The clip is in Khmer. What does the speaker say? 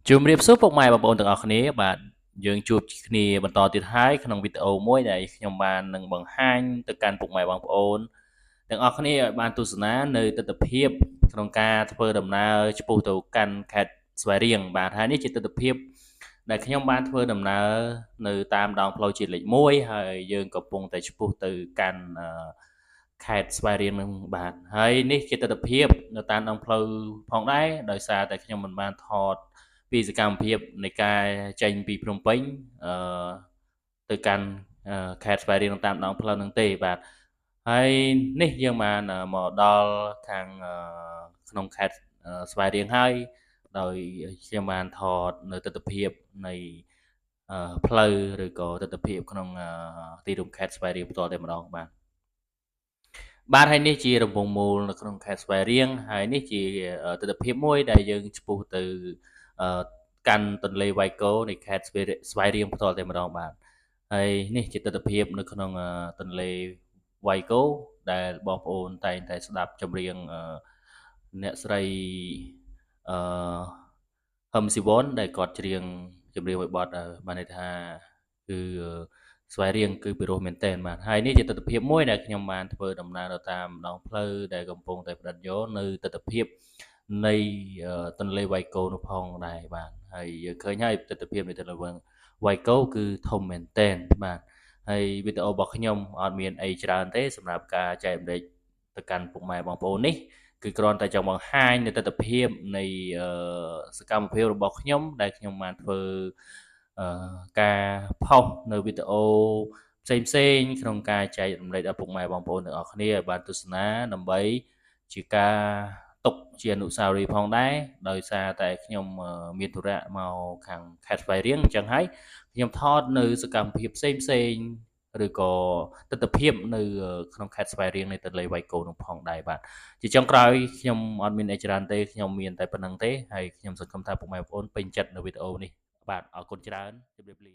ជំរាបសួរពុកម៉ែបងប្អូនទាំងអស់គ្នាបាទយើងជួបគ្នាបន្តទៀតហើយក្នុងវីដេអូមួយដែលខ្ញុំបាននឹងបង្ហាញទៅកាន់ពុកម៉ែបងប្អូនទាំងអស់គ្នាឲ្យបានទស្សនានៅទស្សនវិជ្ជាក្នុងការធ្វើដំណើរឆ្ពោះទៅកាន់ខេត្តស្វាយរៀងបាទហើយនេះជាទស្សនវិជ្ជាដែលខ្ញុំបានធ្វើដំណើរនៅតាមដងផ្លូវជាតិលេខ1ហើយយើងកំពុងតែឆ្ពោះទៅកាន់ខេត្តស្វាយរៀងនឹងបាទហើយនេះជាទស្សនវិជ្ជានៅតាមដងផ្លូវផងដែរដោយសារតែខ្ញុំមិនបានថតពីសកម្មភាពនៃការចេញពីភ្នំពេញទៅកាន់ខេត្តស្វាយរៀងតាមដងផ្លូវនឹងទេបាទហើយនេះយើងបានមកដល់ខាងក្នុងខេត្តស្វាយរៀងហើយដោយខ្ញុំបានថតនៅទស្សនវិជ្ជានៃផ្លូវឬក៏ទស្សនវិជ្ជាក្នុងទីរួមខេត្តស្វាយរៀងផ្ទាល់តែម្ដងបាទហើយនេះជារង្វង់មូលនៅក្នុងខេត្តស្វាយរៀងហើយនេះជាទស្សនវិជ្ជាមួយដែលយើងឆ្ពោះទៅកាន់ទន្លេវ៉ៃកូនៃខេត្តស្វាយរៀងផ្ទាល់តែម្ដងបាទហើយនេះជាទស្សនវិជ្ជានៅក្នុងទន្លេវ៉ៃកូដែលបងប្អូនតែងតែស្ដាប់ចម្រៀងអ្នកស្រីអឺហឹមស៊ីវនដែលគាត់ច្រៀងចម្រៀងមួយបទបានន័យថាគឺស្វាយរៀងគឺពិរោះមែនទែនបាទហើយនេះជាទស្សនវិជ្ជាមួយដែលខ្ញុំបានធ្វើដំណើរទៅតាមដងផ្លូវដែលកំពុងតែផ្ដិតយកនៅទស្សនវិជ្ជានៃទន្លេវ៉ៃកូនោះផងដែរបាទហើយយើងឃើញហើយទស្សនវិជ្ជានៃទន្លេវ៉ៃកូគឺធំមែនទែនបាទហើយវីដេអូរបស់ខ្ញុំអត់មានអីច្រើនទេសម្រាប់ការចែករំលែកទៅកាន់ពុកម៉ែបងប្អូននេះគឺគ្រាន់តែចង់បង្ហាញនៅទស្សនវិជ្ជានៃសកម្មភាពរបស់ខ្ញុំដែលខ្ញុំបានធ្វើការផុសនៅវីដេអូផ្សេងៗក្នុងការចែករំលែកដល់ពុកម៉ែបងប្អូនទាំងអស់គ្នាឲ្យបានទស្សនាដើម្បីជាការទុកជាអនុស្សាវរីយ៍ផងដែរដោយសារតែខ្ញុំមានธุរៈមកខាងខេត្តស្វាយរៀងអញ្ចឹងហើយខ្ញុំថតនៅសកម្មភាពផ្សេងៗឬក៏ទស្សនវិជ្ជានៅក្នុងខេត្តស្វាយរៀងនៃទន្លេវ៉ៃកូនោះផងដែរបាទជាចុងក្រោយខ្ញុំអត់មានអីច្រើនទេខ្ញុំមានតែប៉ុណ្្នឹងទេហើយខ្ញុំសង្ឃឹមថាពុកម៉ែបងប្អូនពេញចិត្តនៅវីដេអូនេះបាទអរគុណច្រើនជម្រាបលា